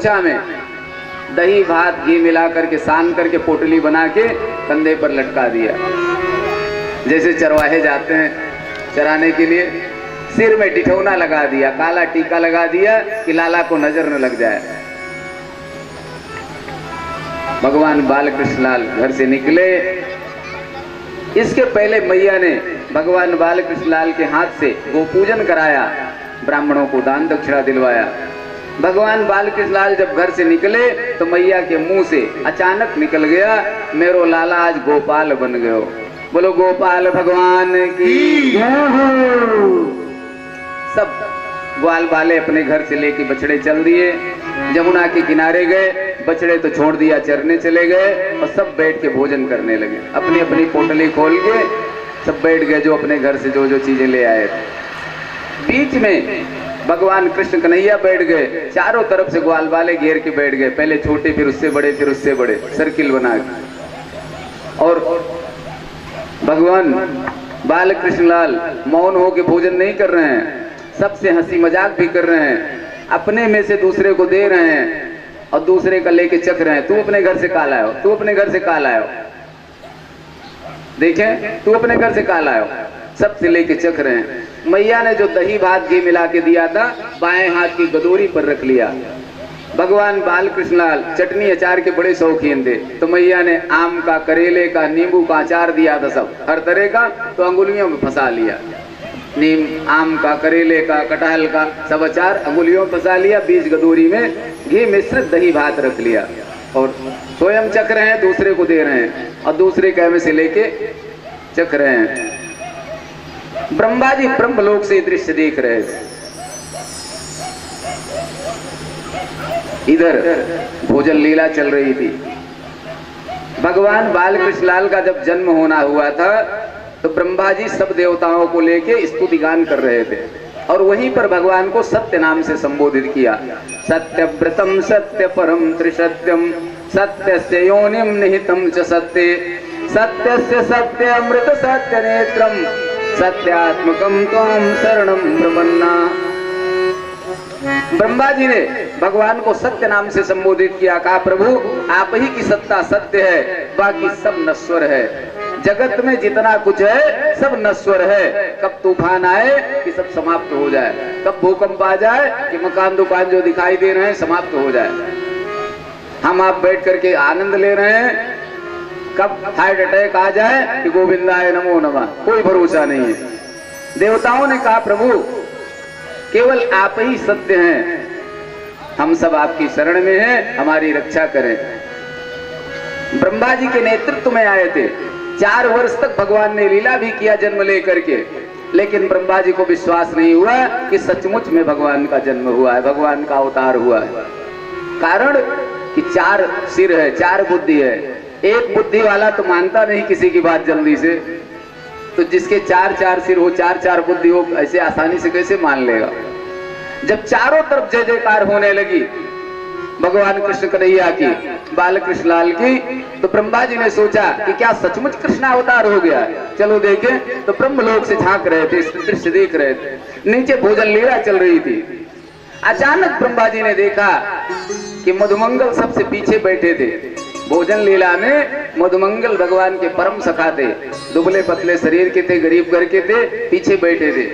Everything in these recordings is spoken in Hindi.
गमछा में दही भात घी मिला करके सान करके पोटली बना के कंधे पर लटका दिया। जैसे चरवाहे जाते हैं चराने के लिए, सिर में टिठौना लगा दिया, काला टीका लगा दिया कि लाला को नजर न लग जाए। भगवान बालकृष्ण लाल घर से निकले। इसके पहले मैया ने भगवान बालकृष्ण लाल के हाथ से गोपूजन कराया, ब्राह्मणों को दान दक्षिणा दिलवाया। भगवान बालकृष्ण लाल जब घर से निकले तो मैया के मुंह से अचानक निकल गया, मेरो लाला आज गोपाल बन गयो। बोलो गोपाल भगवान की। सब ग्वाल वाले अपने घर से लेके बछड़े चल दिए, जमुना के किनारे गए, बछड़े तो छोड़ दिया, चरने चले गए और सब बैठ के भोजन करने लगे। अपनी अपनी पोटली खोल के सब बैठ गए, जो अपने घर से जो जो चीजें ले आए थे। बीच में भगवान कृष्ण कन्हैया बैठ गए, चारों तरफ से ग्वाल वाले घेर के बैठ गए, पहले छोटे फिर उससे बड़े फिर उससे बड़े, सर्किल बना के। और भगवान बालकृष्ण लाल मौन होकर भोजन नहीं कर रहे हैं, सबसे हंसी मजाक भी कर रहे हैं, अपने में से दूसरे को दे रहे हैं और दूसरे का लेके चख रहे हैं। तू अपने घर से कहा लायो, तू अपने घर से कहा लायो, देखें तू अपने घर से कहा लायो, सबसे लेके चख रहे हैं। मैया ने जो दही भात घी मिला के दिया था बाएं हाथ की गदोरी पर रख लिया। भगवान बालकृष्ण लाल चटनी अचार के बड़े शौकीन थे, तो मैया ने आम का, करेले का, नींबू का अचार दिया था, सब हर तरह का, तो अंगुलियों में फंसा लिया। नीम, आम का, करेले का, कटहल का सब अचार अंगुलियों में फंसा लिया, बीच गदोरी में घी मिश्रित दही भात रख लिया और स्वयं चख रहे हैं, दूसरे को दे रहे हैं और दूसरे कैमे से लेके चख रहे हैं। ब्रह्मा जी ब्रह्मलोक से दृश्य देख रहे थे। इधर भोजन लीला चल रही थी। भगवान बालकृष्ण लाल का जब जन्म होना हुआ था तो ब्रह्मा जी सब देवताओं को लेके स्तुति गान कर रहे थे और वहीं पर भगवान को सत्य नाम से संबोधित किया। सत्यव्रतम सत्य परम त्रिसत्यम सत्यस्य योनिम निहितम च सत्ये सत्यस्य सत्य अमृत सत्य नेत्रम सत्यात्मकम त्वं शरणं प्रपन्ना। ब्रह्मा जी ने भगवान को सत्य नाम से संबोधित किया, कहा प्रभु आप ही की सत्ता सत्य है, बाकी सब नश्वर है। जगत में जितना कुछ है सब नश्वर है, कब तूफान आए कि सब समाप्त हो जाए, कब भूकंप आ जाए कि मकान दुकान जो दिखाई दे रहे हैं समाप्त हो जाए। हम आप बैठ करके आनंद ले रहे हैं, कब हार्ट अटैक आ जाए कि गोविंदाय नमो नमः, कोई भरोसा नहीं है। देवताओं ने कहा प्रभु केवल आप ही सत्य हैं, हम सब आपकी शरण में हैं, हमारी रक्षा करें। ब्रह्मा जी के नेतृत्व में आए थे। 4 वर्ष तक भगवान ने लीला भी किया जन्म लेकर के, लेकिन ब्रह्मा जी को विश्वास नहीं हुआ कि सचमुच में भगवान का जन्म हुआ है, भगवान का अवतार हुआ है। कारण कि 4 सिर है, 4 बुद्धि है। एक बुद्धि वाला तो मानता नहीं किसी की बात जल्दी से, तो जिसके 4 सिर हो, 4 बुद्धि हो, ऐसे आसानी से कैसे मान लेगा। जब चारों तरफ जय जयकार होने लगी भगवान कृष्ण कन्हैया की, बालकृष्ण लाल की, तो ब्रह्मा जी ने सोचा कि क्या सचमुच कृष्ण अवतार हो गया, चलो देखें। तो ब्रह्मलोक से झांक रहे थे, दृश्य देख रहे थे, नीचे भोजन लीला चल रही थी। अचानक ब्रह्मा जी ने देखा कि मधुमंगल सबसे पीछे बैठे थे। भोजन लीला में मधुमंगल भगवान के परम सखा थे, दुबले पतले शरीर के थे, गरीब घर के थे, पीछे बैठे थे।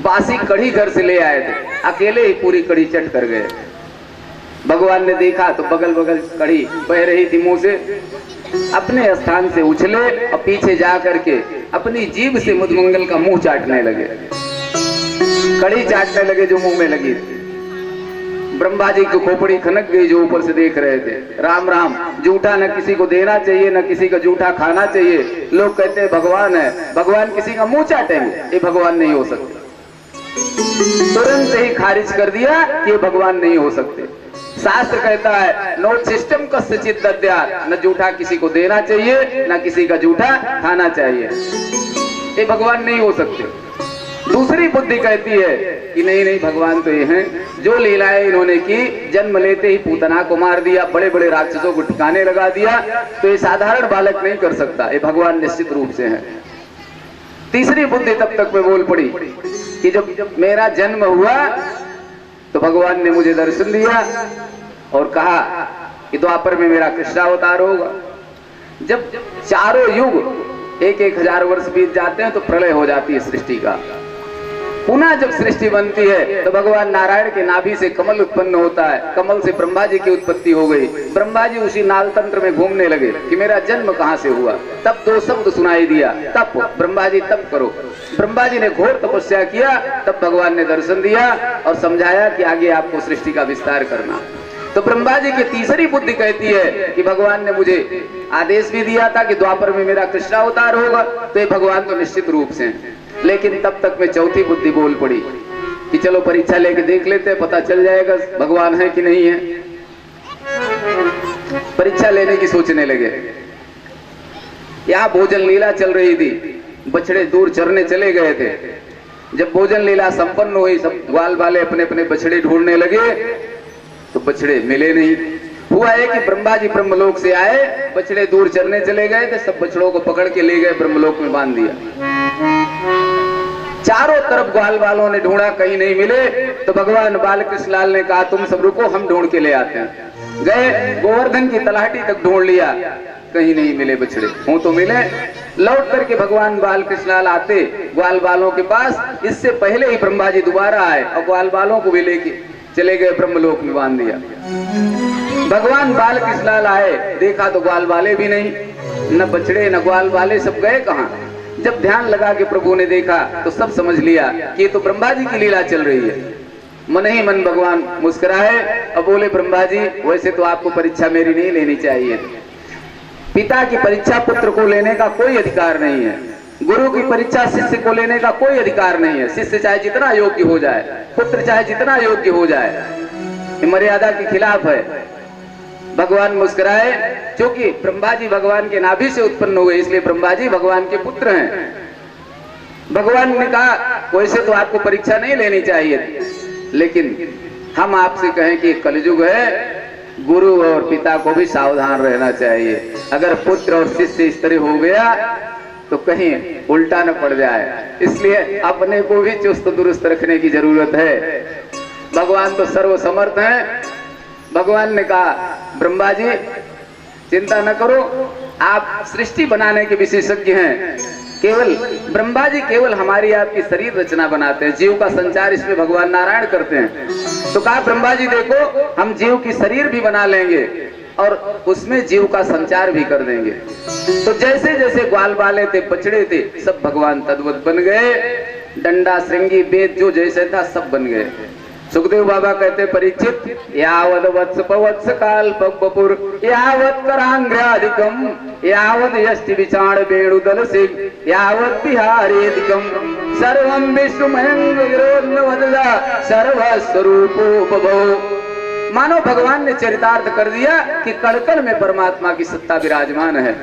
बासी कढ़ी घर से ले आए थे, अकेले ही पूरी कढ़ी चट कर गए। भगवान ने देखा तो बगल बगल कढ़ी बह रही थी मुंह से, अपने स्थान से उछले और पीछे जा करके अपनी जीभ से मधुमंगल का मुंह चाटने लगे, कढ़ी चाटने लगे जो मुंह में लगी थी। ब्रह्मा जी की खोपड़ी खनक गई जो ऊपर से देख रहे थे। राम राम, जूठा न किसी को देना चाहिए, न किसी का जूठा खाना चाहिए। लोग कहते हैं भगवान है, भगवान किसी का मुंह चाटेंगे, ये भगवान नहीं हो सकते। तुरंत ही खारिज कर दिया कि ये भगवान नहीं हो सकते। शास्त्र कहता है नोट सिस्टम कस्यचित् दद्यात्, न जूठा किसी को देना चाहिए, न किसी का जूठा खाना चाहिए, ये भगवान नहीं हो सकते। दूसरी बुद्धि कहती है कि नहीं नहीं भगवान तो ये हैं, जो लीलाएं इन्होंने की, जन्म लेते ही पूतना को मार दिया, बड़े बड़े राक्षसों को ठिकाने लगा दिया, तो ये साधारण बालक नहीं कर सकता, ये भगवान निश्चित रूप से है। तीसरी बुद्धि तब तक में बोल पड़ी कि जब मेरा जन्म हुआ तो भगवान ने मुझे दर्शन दिया और कहा कि द्वापर में मेरा कृष्णावतार होगा। जब चारों युग 1,000 वर्ष बीत जाते हैं तो प्रलय हो जाती है सृष्टि का। पुनः जब सृष्टि बनती है तो भगवान नारायण के नाभि से कमल उत्पन्न होता है। कमल से ब्रह्मा जी की उत्पत्ति हो गई। ब्रह्मा जी उसी नाल तंत्र में घूमने लगे कि मेरा जन्म कहां से हुआ। तब 2 शब्द सुनाई दिया, तप। ब्रह्मा जी तप करो। ब्रह्मा जी ने घोर तपस्या किया। तब भगवान ने दर्शन दिया और समझाया कि आगे आपको सृष्टि का विस्तार करना। तो ब्रह्मा जी की तीसरी बुद्धि कहती है कि भगवान ने मुझे आदेश भी दिया था कि द्वापर में मेरा कृष्णावतार होगा, तो ये भगवान तो निश्चित रूप से हैं। लेकिन तब तक में चौथी बुद्धि बोल पड़ी कि चलो परीक्षा लेके देख लेते हैं, पता चल जाएगा भगवान है कि नहीं है। परीक्षा लेने की सोचने लगे। यहाँ भोजन लीला चल रही थी, बछड़े दूर चरने चले गए थे। जब भोजन लीला संपन्न हुई, सब ग्वाल वाले अपने अपने बछड़े ढूंढने लगे तो बछड़े मिले नहीं। हुआ है कि ब्रह्मा जी ब्रह्मलोक से आए, बछड़े दूर चरने चले गए थे, सब बछड़ों को पकड़ के ले गए, ब्रह्मलोक में बांध दिया। चारों तरफ ग्वाल वालों ने ढूंढा, कहीं नहीं मिले। तो भगवान बालकृष्ण लाल ने कहा तुम सब रुको, हम ढूंढ के ले आते हैं। गए, गोवर्धन की तलहटी तक ढूंढ लिया, कहीं नहीं मिले बछड़े। हूं तो मिले। लौट करके भगवान बालकृष्ण लाल आते ग्वाल वालों के पास, इससे पहले ही ब्रह्मा जी दोबारा आए और ग्वाल वालों को भी लेके चले गए, ब्रह्मलोक में बांध दिया। भगवान बालकृष्ण लाल आए, देखा तो ग्वाल वाले भी नहीं, न बछड़े न ग्वाल वाले, सब गए कहां। जब ध्यान लगा के प्रभु ने देखा तो सब समझ लिया कि ये तो ब्रह्मा जी की लीला चल रही है। मन ही मन भगवान मुस्कुराए और बोले ब्रह्मा जी वैसे तो आपको परीक्षा मेरी नहीं लेनी चाहिए। पिता की परीक्षा पुत्र को लेने का कोई अधिकार नहीं है। गुरु की परीक्षा शिष्य को लेने का कोई अधिकार नहीं है। शिष्य चाहे जितना योग्य हो जाए, पुत्र चाहे जितना योग्य हो जाए, ये मर्यादा के खिलाफ है। भगवान मुस्कुराए, क्योंकि ब्रह्मा जी भगवान के नाभि से उत्पन्न हुए, इसलिए ब्रह्मा जी भगवान के पुत्र हैं। भगवान ने कहा वैसे तो आपको परीक्षा नहीं लेनी चाहिए, लेकिन हम आपसे कहें कि कलयुग है, गुरु और पिता को भी सावधान रहना चाहिए। अगर पुत्र और शिष्य इस तरह हो गया तो कहीं उल्टा न पड़ जाए, इसलिए अपने को भी चुस्त दुरुस्त रखने की जरूरत है। भगवान तो सर्वसमर्थ हैं। भगवान ने कहा ब्रह्मा जी चिंता न करो, आप सृष्टि बनाने के विशेषज्ञ हैं। केवल ब्रह्मा जी केवल हमारी आपकी शरीर रचना बनाते हैं, जीव का संचार इसमें भगवान नारायण करते हैं। तो कहा ब्रह्मा जी देखो, हम जीव की शरीर भी बना लेंगे और उसमें जीव का संचार भी कर देंगे। तो जैसे जैसे ग्वाल वाले थे, बछड़े थे, सब भगवान तद्वत बन गए। डंडा श्रृंगी वेद जो जैसे था सब बन गए। सुखदेव बाबा कहते परीक्षित यावद वत्स पवत्स काल पपुर यावत करांग्राधिकम यावद यष्टि विचाण वेणुदल से यावत बिहारेधिकम सर्वं विष्णुमयं विरोधनवददा सर्वस्वरूपो बभो। मानो भगवान ने चरितार्थ कर दिया कि कड़कड़ में परमात्मा की सत्ता विराजमान है।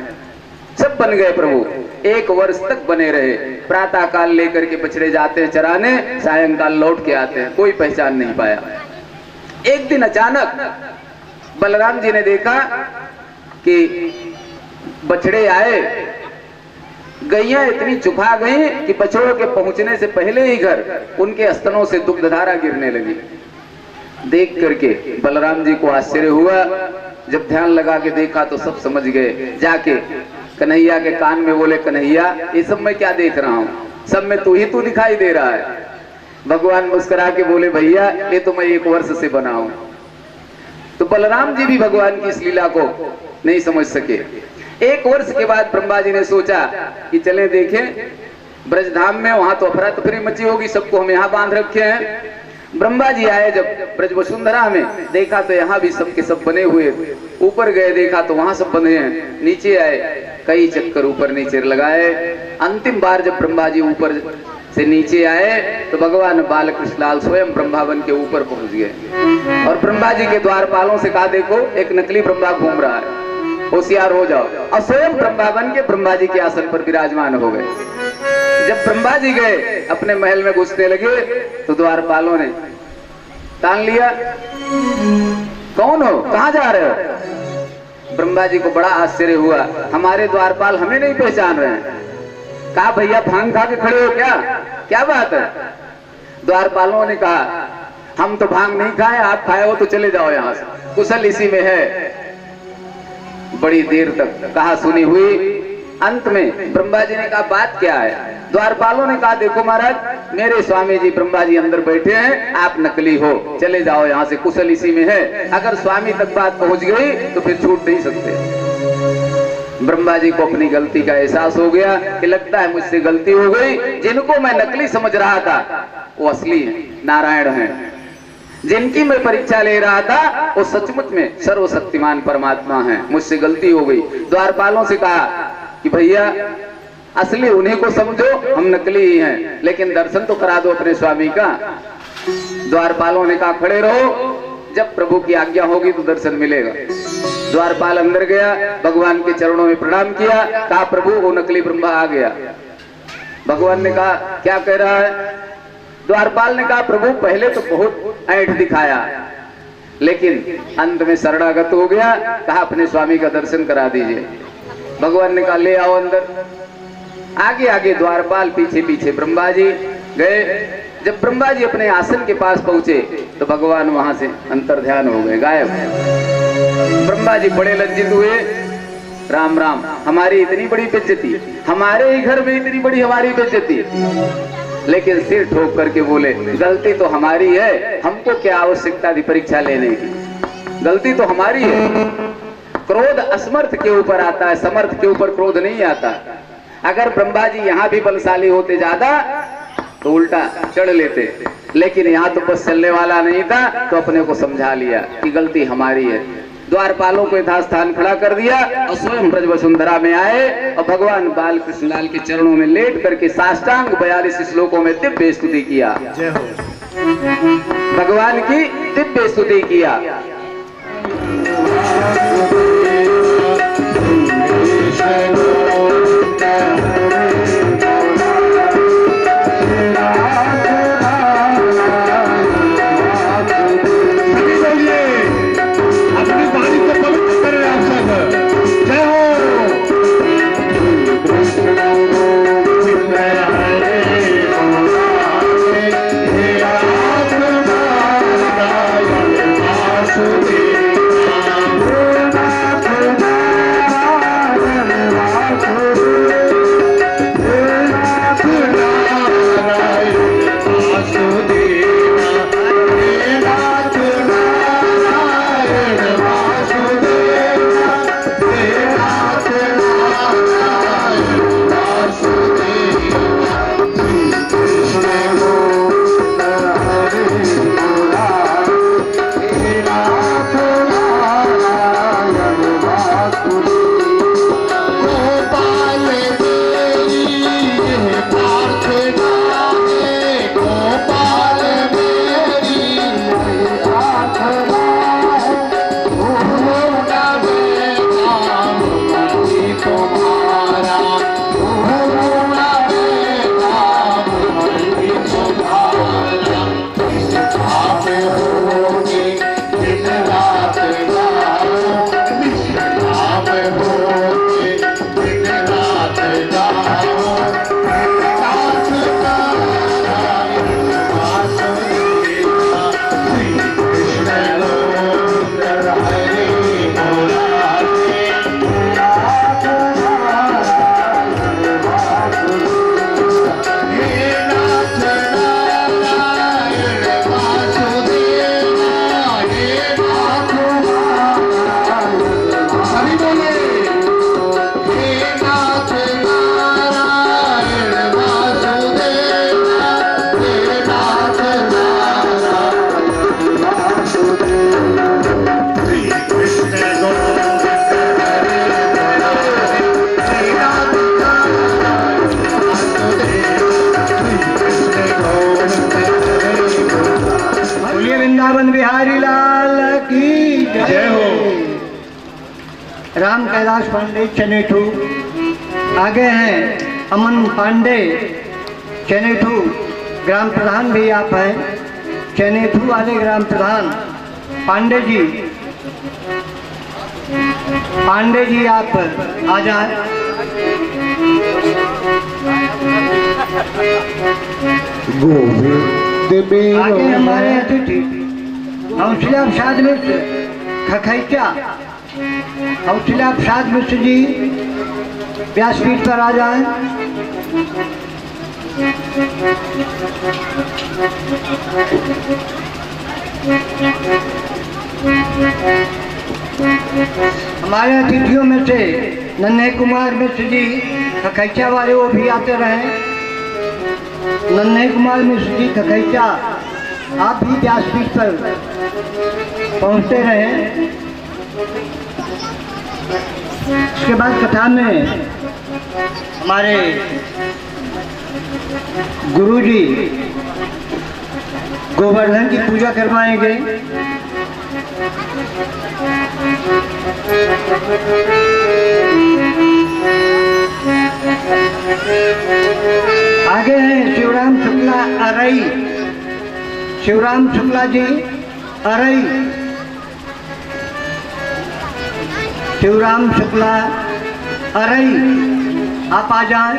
सब बन गए प्रभु, 1 वर्ष तक बने रहे। प्रातः काल लेकर के बछड़े जाते हैं चराने, सायंकाल लौट के आते हैं, कोई पहचान नहीं पाया। एक दिन अचानक बलराम जी ने देखा कि बछड़े आए, गैया इतनी चुपा गई कि बछड़ों के पहुंचने से पहले ही घर उनके स्तनों से दुग्धधारा गिरने लगी। देख करके बलराम जी को आश्चर्य हुआ। जब ध्यान लगा के देखा तो सब समझ गए। जाके कन्हैया के कान में बोले कन्हैया ये सब मैं क्या देख रहा हूँ, सब में तू ही तू दिखाई दे रहा है। भगवान मुस्कुरा के बोले भैया ये तो मैं 1 वर्ष से बना हूं। तो बलराम जी भी भगवान की इस लीला को नहीं समझ सके। 1 वर्ष के बाद ब्रह्मा जी ने सोचा कि चले देखें ब्रजधाम में, वहां तो अफरा तफरी मची होगी, सबको हम यहाँ बांध रखे हैं। ब्रह्मा जी आए जब ब्रज वसुंधरा में, देखा तो यहाँ भी सबके सब बने हुए। ऊपर गए देखा तो वहां सब बने हैं। नीचे आए, कई चक्कर ऊपर नीचे लगाए। अंतिम बार जब ब्रह्मा जी ऊपर से नीचे आए तो भगवान बालकृष्ण लाल स्वयं ब्रह्मा बन के ऊपर पहुंच गए और ब्रह्मा जी के द्वारपालों से कहा देखो एक नकली ब्रह्मा घूम रहा है, होशियार हो जाओ। और स्वयं ब्रह्मा बन के ब्रह्मा जी के आसन पर विराजमान हो गए। जब ब्रह्मा जी गए अपने महल में घुसने लगे तो द्वारपालों ने तान लिया, कौन हो, कहां जा रहे हो। ब्रह्मा जी को बड़ा आश्चर्य हुआ, हमारे द्वारपाल हमें नहीं पहचान रहे हैं। कहा भैया भांग खा के खड़े हो क्या, क्या बात है। द्वारपालों ने कहा हम तो भांग नहीं खाए, आप खाए हो तो चले जाओ यहाँ से, कुशल इसी में है। बड़ी देर तक कहा सुनी हुई, अंत में ब्रह्मा जी ने कहा बात क्या है? द्वारपालों ने कहा देखो महाराज, मेरे स्वामी जी ब्रह्मा जी अंदर बैठे हैं, आप नकली हो, चले जाओ यहाँ से, कुशल इसी में है। अगर स्वामी तक बात पहुंच गई तो फिर छूट नहीं सकते। ब्रह्मा जी को अपनी गलती का एहसास हो गया कि लगता है मुझसे गलती हो गई, जिनको मैं नकली समझ रहा था वो असली है, नारायण हैं। जिनकी मैं परीक्षा ले रहा था वो सचमुच में सर्वशक्तिमान परमात्मा है, मुझसे गलती हो गई। द्वारपालों से कहा कि भैया असली उन्हीं को समझो, हम नकली ही हैं, लेकिन दर्शन तो करा दो अपने स्वामी का। द्वारपालों ने कहा खड़े रहो, जब प्रभु की आज्ञा होगी तो दर्शन मिलेगा। द्वारपाल अंदर गया, भगवान के चरणों में प्रणाम किया, कहा प्रभु वो नकली ब्रह्मा आ गया। भगवान ने कहा क्या कह रहा है? द्वारपाल ने कहा प्रभु पहले तो बहुत ऐंठ दिखाया, लेकिन अंत में शरणागत हो गया, कहा अपने स्वामी का दर्शन करा दीजिए। भगवान ने कहा ले आओ अंदर। आगे आगे द्वारपाल, पीछे पीछे ब्रह्मा जी गए। जब ब्रह्मा जी अपने आसन के पास पहुंचे तो भगवान वहां से अंतर ध्यान हो गए, गायब। ब्रह्मा जी बड़े लज्जित हुए, राम राम, हमारी इतनी बड़ी बेइज्जती, हमारे ही घर में इतनी बड़ी हमारी बेइज्जती। लेकिन सिर ठोक करके बोले गलती तो हमारी है, हमको क्या आवश्यकता थी परीक्षा लेने की, गलती तो हमारी है। क्रोध असमर्थ के ऊपर आता है, समर्थ के ऊपर क्रोध नहीं आता। अगर ब्रह्मा जी यहाँ भी बलशाली होते ज्यादा तो उल्टा चढ़ लेते, लेकिन यहाँ तो बस चलने वाला नहीं था, तो अपने को समझा लिया कि गलती हमारी है। द्वारपालों को यथास्थान खड़ा कर दिया और स्वयं ब्रज वसुंधरा में आए और भगवान बाल कृष्णलाल के चरणों में लेट करके साष्टांग 42 श्लोकों में दिव्य स्तुति किया। जय हो, भगवान की दिव्य स्तुति किया। राम कैलाश पांडे चनेठू, आगे हैं अमन पांडे चनेठू, ग्राम प्रधान भी आप हैं, चनेठू वाले ग्राम प्रधान पांडे जी आप आ जाए। गोविंद आगे हमारे अतिथि हौसला प्रसाद मिश्र खखैचा, हौसला प्रसाद मिश्र जी व्यासपीठ पर आ जाएं। हमारे अतिथियों में से नन्हे कुमार मिश्र जी खखैचा वाले वो भी आते रहे। नन्हे कुमार मिश्र जी खखैचा, आप भी व्यासपीठ पर पहुंचते रहे। इसके बाद कथा में हमारे गुरुजी गोवर्धन की पूजा करवाएंगे। आगे हैं शिवराम शुक्ला अरई, शिवराम शुक्ला जी अरई, शिवराम शुक्ला अरई, आप आ जाएं।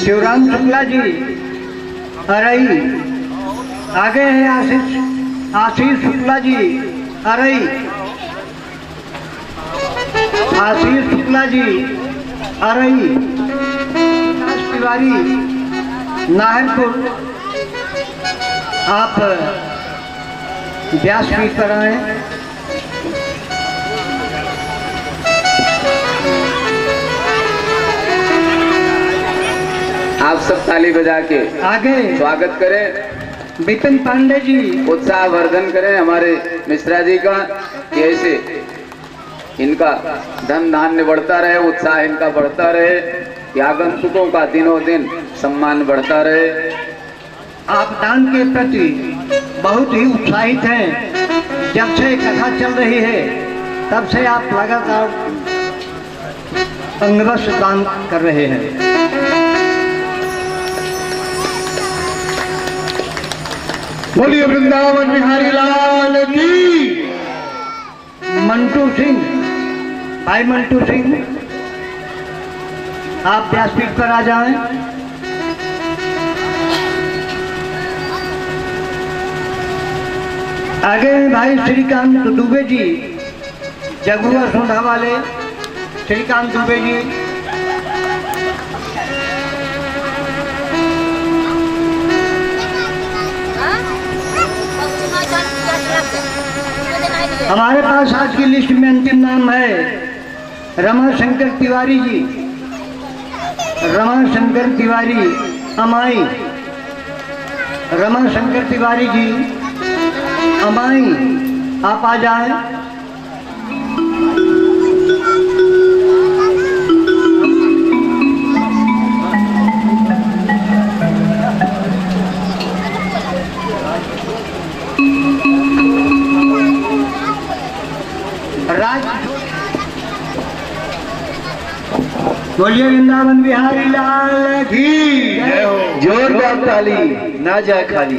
शिवराम शुक्ला जी अरई। आगे हैं आशीष शुक्ला जी अरई, आशीष शुक्ला जी अरई। तिवारी नाहरपुर, आप व्यासपीठ पर आए। आप सब ताली बजा के आगे स्वागत करें, विपिन पांडे जी उत्साह वर्धन करें हमारे मिश्रा जी का, कि ऐसे इनका धन धान्य बढ़ता रहे, उत्साह इनका बढ़ता रहे, कि आगंतुकों का दिनों दिन सम्मान बढ़ता रहे। आप दान के प्रति बहुत ही उत्साहित हैं। जब से कथा चल रही है तब से आप लगातार अंगवश दान कर रहे हैं। बोलिए वृंदावन बिहारी लाल की। मंटू सिंह, भाई मंटू सिंह, आप व्यासपीठ पर आ जाएं। आगे भाई श्रीकांत दुबे जी, जगुआ सोंधा वाले श्रीकांत दुबे जी। हमारे पास आज की लिस्ट में अंतिम नाम है रमाशंकर तिवारी जी, रमाशंकर तिवारी अमाई, रमाशंकर तिवारी जी अमाई, आप आ जाएं। राज बोलिए वृंदावन बिहारी लाल की जय हो। जोरदार ताली, ना जाए खाली।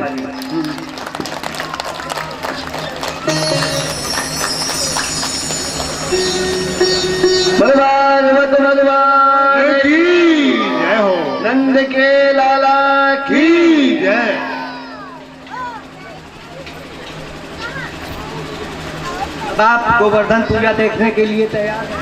भगवान भगवान की जय हो। नंद के लाला की जय। आप गोवर्धन पूजा देखने के लिए तैयार हैं।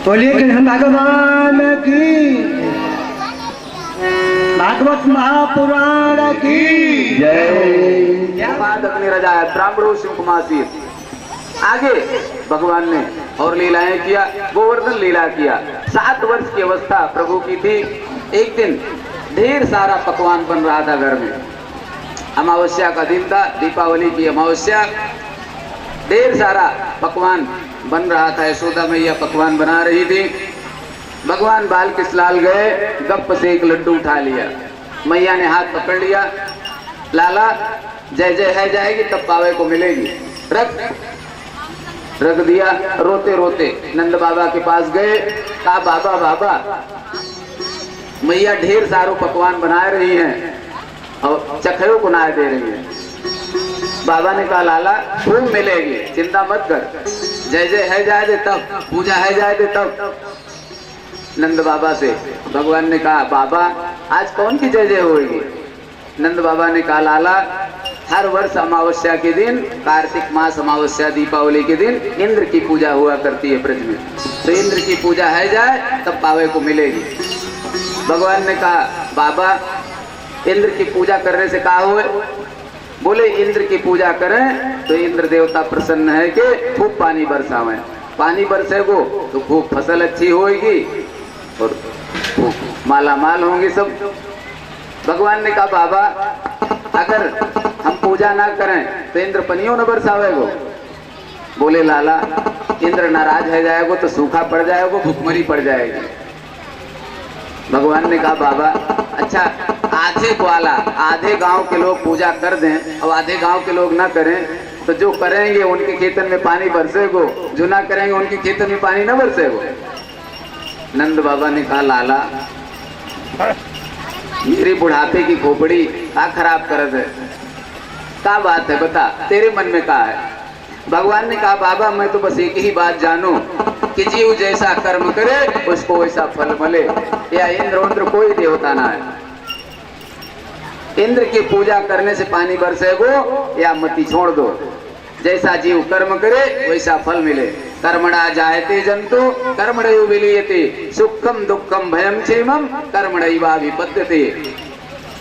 बोलिए कृष्ण भगवान की, भागवत महापुराण की जय। बात अपनी रजा है ब्राह्मणों शिव कुमार जी। आगे भगवान ने और लीलाएं किया, गोवर्धन लीला किया। 7 वर्ष की अवस्था प्रभु की थी। एक दिन ढेर सारा पकवान बन रहा था घर में। अमावस्या का दिन था, दीपावली की अमावस्या। ढेर सारा पकवान बन रहा था। यशोदा मैया पकवान बना रही थी। भगवान बाल कृष्णलाल गए, गप से एक लड्डू उठा लिया। मैया ने हाथ पकड़ लिया, लाला जय जय है जाएगी तब पावे को मिलेगी, रख दिया। रोते रोते नंद बाबा के पास गए, कहा बाबा बाबा मैया ढेर सारो पकवान बना रही हैं और चखड़ों को ना दे रही है। बाबा ने कहा लाला खूब मिलेगी, चिंता मत कर, जय जय है जाए दे तब, पूजा है जाए दे तब। नंद बाबा से भगवान ने कहा बाबा आज कौन की जय जय होगी? नंद बाबा ने कहा लाला हर वर्ष अमावस्या के दिन, कार्तिक मास अमावस्या दीपावली के दिन इंद्र की पूजा हुआ करती है ब्रज में, तो इंद्र की पूजा है जाए तब पावे को मिलेगी। भगवान ने कहा बाबा इंद्र की पूजा करने से कहा हुए? बोले इंद्र की पूजा करें तो इंद्र देवता प्रसन्न है कि खूब पानी बरसावें, पानी बरसेगो तो खूब फसल अच्छी होगी और खूब माला माल होंगे सब। भगवान ने कहा बाबा अगर हम पूजा ना करें तो इंद्र पनियों न बरसावेगो? बोले लाला इंद्र नाराज है जाएगो तो सूखा पड़ जाएगो, भूखमरी पड़ जाएगी। भगवान ने कहा बाबा अच्छा आधे ग्वाला, आधे गांव के लोग पूजा कर दें और आधे गांव के लोग ना करें तो जो करेंगे उनके खेतन में पानी बरसेगो, जो ना करेंगे उनके खेतन में पानी ना बरसेगो। नंद बाबा ने कहा लाला मेरी बुढ़ापे की खोपड़ी क्या खराब करत है, क्या बात है बता, तेरे मन में क्या है? भगवान ने कहा बाबा मैं तो बस एक ही बात जानूं कि जीव जैसा कर्म करे उसको वैसा फल मिले, या इंद्र कोई देवता ना है, इंद्र की पूजा करने से पानी बरसेगो या मती छोड़ दो, जैसा जीव कर्म करे वैसा फल मिले। कर्मणा जायते जंतु कर्मणैव विलीयते, सुखम दुखम भयम क्षेमम कर्मणैवा विपद्यते।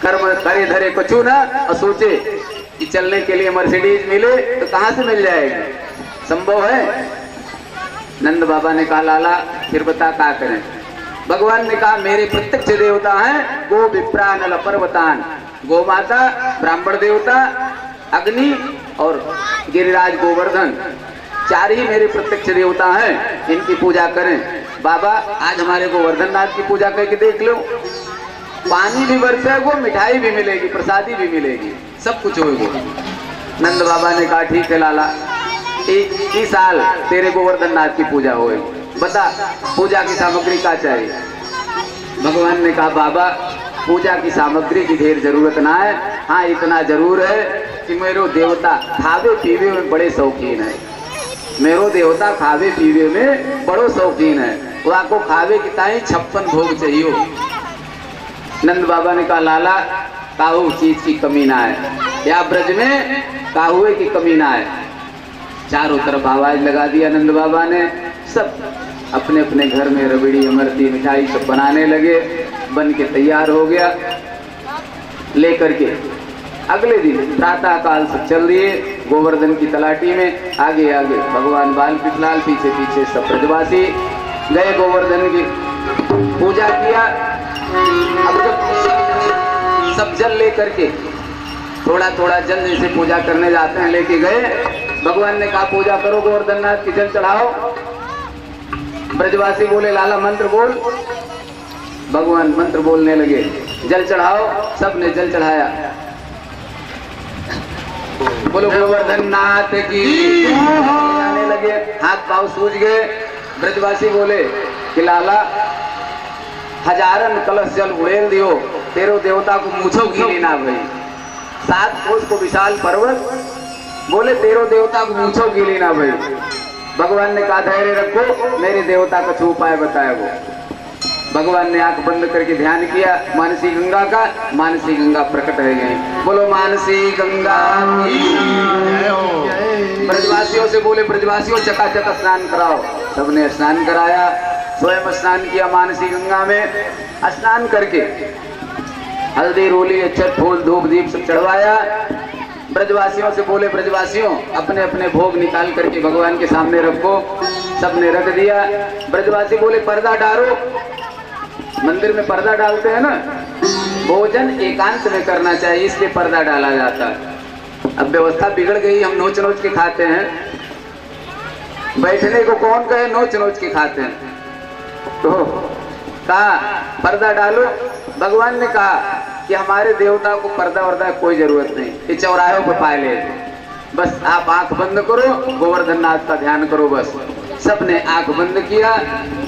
कर्म करे धरे कछु ना और सोचे कि चलने के लिए मर्सिडीज मिले तो कहां से मिल जाएगी, संभव है? नंद बाबा ने कहा लाला फिर बता क्या करें? भगवान ने कहा मेरे प्रत्यक्ष देवता हैं गो विप्रा नल पर्वतान, गो माता, ब्राह्मण देवता, अग्नि और गिरिराज गोवर्धन, चार ही मेरे प्रत्यक्ष देवता हैं, इनकी पूजा करें। बाबा आज हमारे गोवर्धन नाथ की पूजा करके देख लो, पानी भी बरसेगो, मिठाई भी मिलेगी, प्रसादी भी मिलेगी, सब कुछ होगा। नंद बाबा ने कहा ठीक है लाला इस साल तेरे गोवर्धन नाथ की पूजा होए, बता पूजा की सामग्री क्या चाहिए? भगवान ने कहा बाबा पूजा की सामग्री की ढेर जरूरत ना है, हाँ इतना जरूर है कि मेरो देवता खावे पीवे में बड़े शौकीन है, मेरो देवता खावे पीवे में बड़ो शौकीन है, वो आपको खावे की ताई 56 भोग चाहिए। नंद बाबा ने कहा लाला काहू चीज की कमी ना है, या ब्रज में काहुए की कमी ना है। चारों तरफ आवाज लगा दिया नंद बाबा ने, सब अपने अपने घर में रबड़ी अमरती मिठाई सब बनाने लगे, बन के तैयार हो गया। लेकर के अगले दिन प्रातः काल से चल दिए गोवर्धन की तलाटी में, आगे आगे भगवान बाल कृष्णलाल, पीछे पीछे सब ब्रजवासी गए, गोवर्धन की पूजा किया। अब जब सब जल लेकर के थोड़ा थोड़ा जल जैसे पूजा करने जाते हैं लेके गए, भगवान ने कहा पूजा करो गोवर्धन नाथ की, जल चढ़ाओ। ब्रजवासी बोले लाला मंत्र बोल, भगवान मंत्र बोलने लगे, जल चढ़ाओ, सबने जल चढ़ाया। बोलो गोवर्धन नाथ की, जाने लगे, हाथ पांव सूझ गए। ब्रजवासी बोले कि लाला हजारन कलश जल उड़ेल दियो, तेरो देवता को मूछो घी ना भाई, 7 कोस को विशाल पर्वत, बोले तेरो देवता को मूछो घी ना भाई। भगवान ने कहा धैर्य रखो, मेरे देवता का छू उपाय बताया वो। भगवान ने आंख बंद करके ध्यान किया मानसी गंगा का, मानसी गंगा प्रकट हो गई। बोलो मानसी गंगा की जय हो। ब्रजवासियों से बोले ब्रजवासियों चकाचक स्नान कराओ, सबने स्नान कराया, स्वयं स्नान किया मानसी गंगा में। स्नान करके हल्दी रोली अक्षत फूल धूप दीप सब चढ़वाया। ब्रजवासियों से बोले ब्रजवासियों अपने अपने भोग निकाल करके भगवान के सामने रखो, सबने रख दिया। ब्रजवासी बोले पर्दा डालो, मंदिर में पर्दा डालते हैं ना, भोजन एकांत में करना चाहिए इसलिए पर्दा डाला जाता है। अब व्यवस्था बिगड़ गई, हम नोच नोच के खाते हैं, बैठने को कौन कहे नोच नोच के खाते हैं, तो कहा पर्दा डालो। भगवान ने कहा कि हमारे देवता को पर्दा वर्दा कोई जरूरत नहीं, ये चौराहों पर पाए ले, बस आप आंख बंद करो, गोवर्धन नाथ का ध्यान करो, बस सबने आंख बंद किया।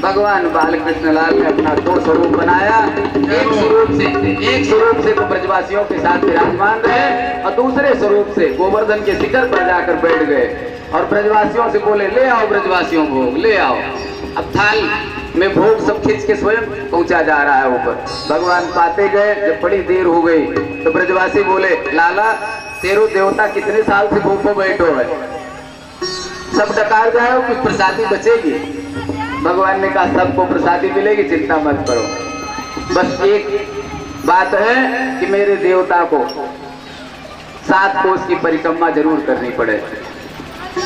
भगवान बाल कृष्ण लाल ने अपना दो स्वरूप बनाया। एक स्वरूप से तो ब्रजवासियों के साथ विराजमान रहे और दूसरे स्वरूप से गोवर्धन के शिखर पर जाकर बैठ गए और ब्रजवासियों से बोले, ले आओ ब्रजवासियों भोग, ले आओ। अब थाल में भोग सब खींच के स्वयं पहुंचा जा रहा है ऊपर। भगवान पाते गए, जब बड़ी देर हो गई तो ब्रजवासी बोले, लाला तेरो देवता कितने साल से भूखो बैठो है, सब डकार जाओ, कुछ प्रसादी बचेगी। भगवान ने कहा, सबको प्रसादी मिलेगी, चिंता मत करो। बस एक बात है कि मेरे देवता को 7 कोस की परिक्रमा जरूर करनी पड़े।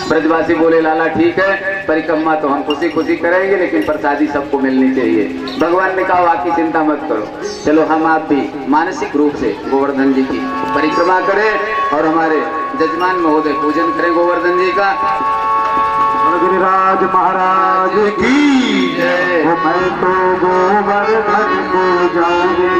ब्रजवासी बोले, लाला ठीक है, परिक्रमा तो हम खुशी खुशी करेंगे, लेकिन प्रसादी सबको मिलनी चाहिए। भगवान ने कहा, आपकी चिंता मत करो, चलो हम आप भी मानसिक रूप से गोवर्धन जी की परिक्रमा करें और हमारे जजमान महोदय पूजन करें गोवर्धन जी का। गिरिराज महाराज की जय। मैं तो गोवर्धन को जाऊंगी।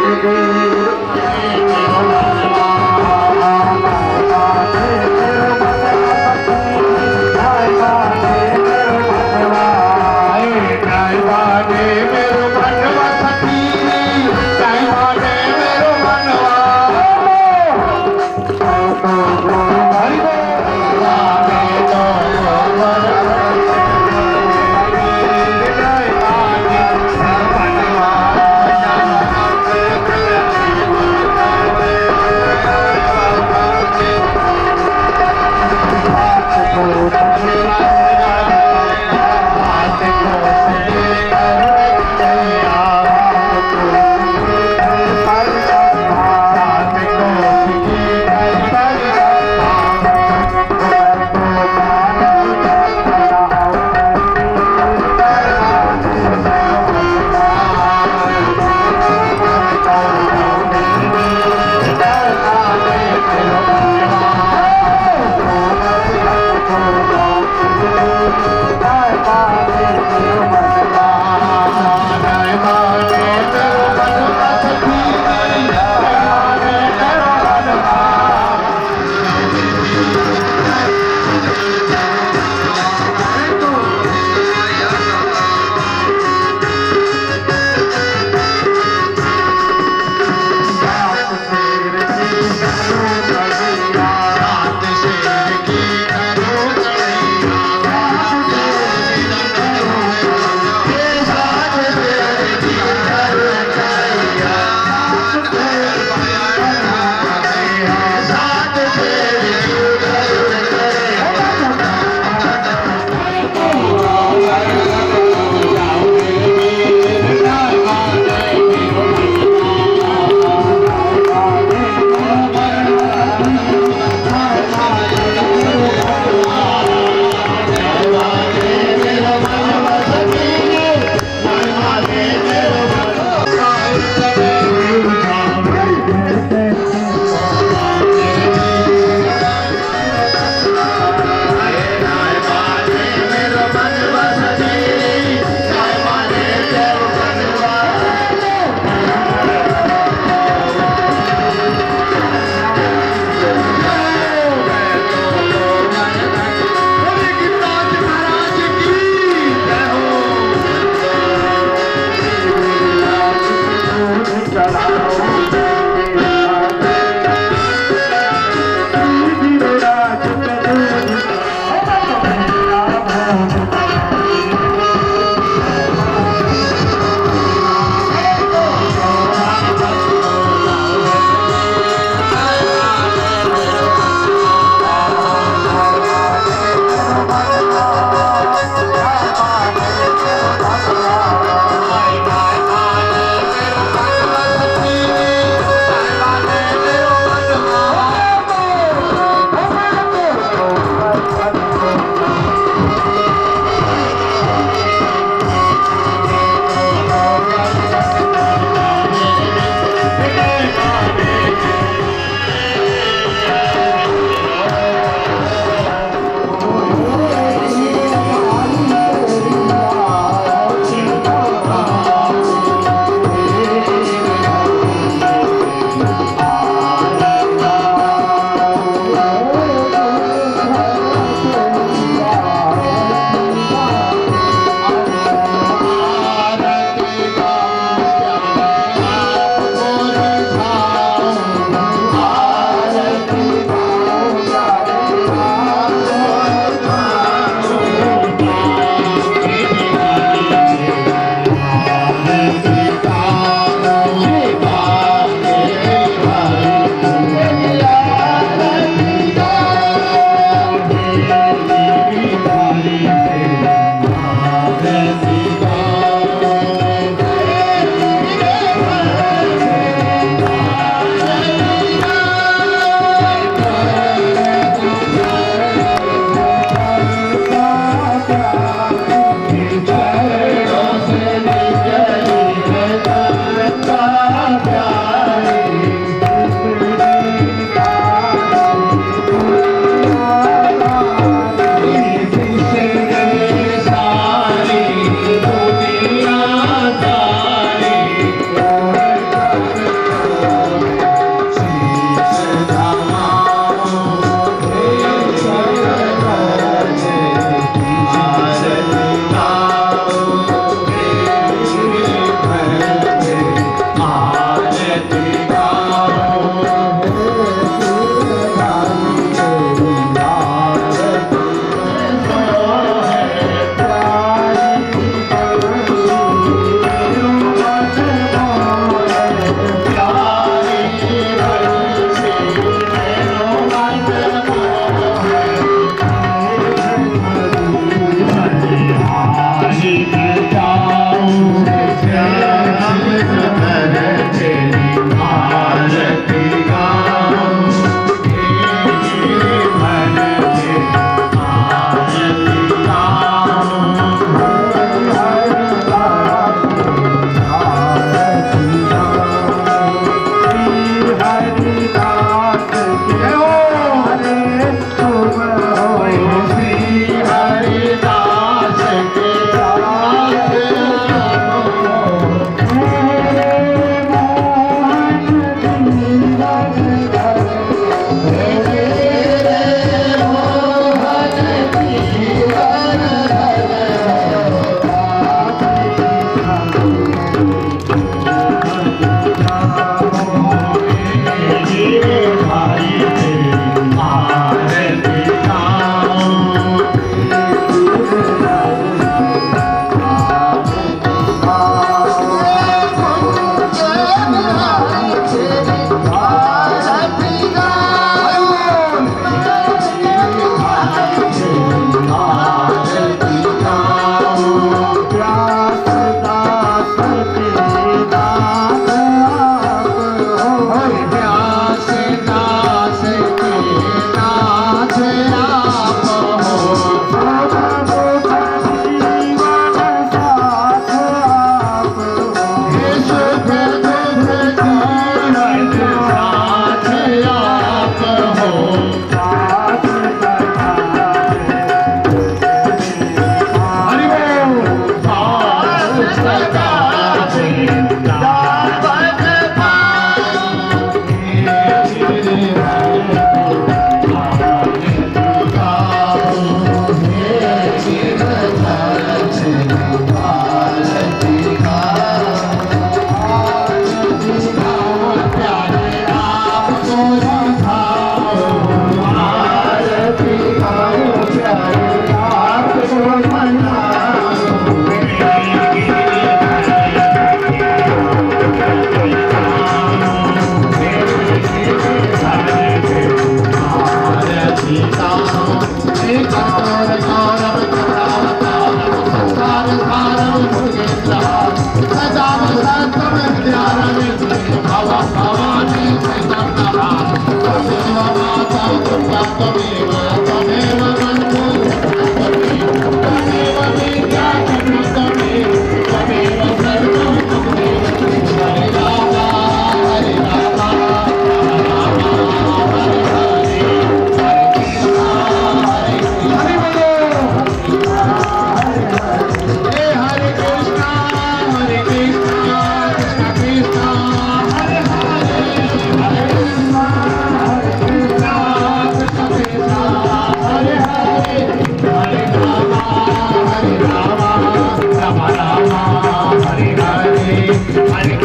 Hare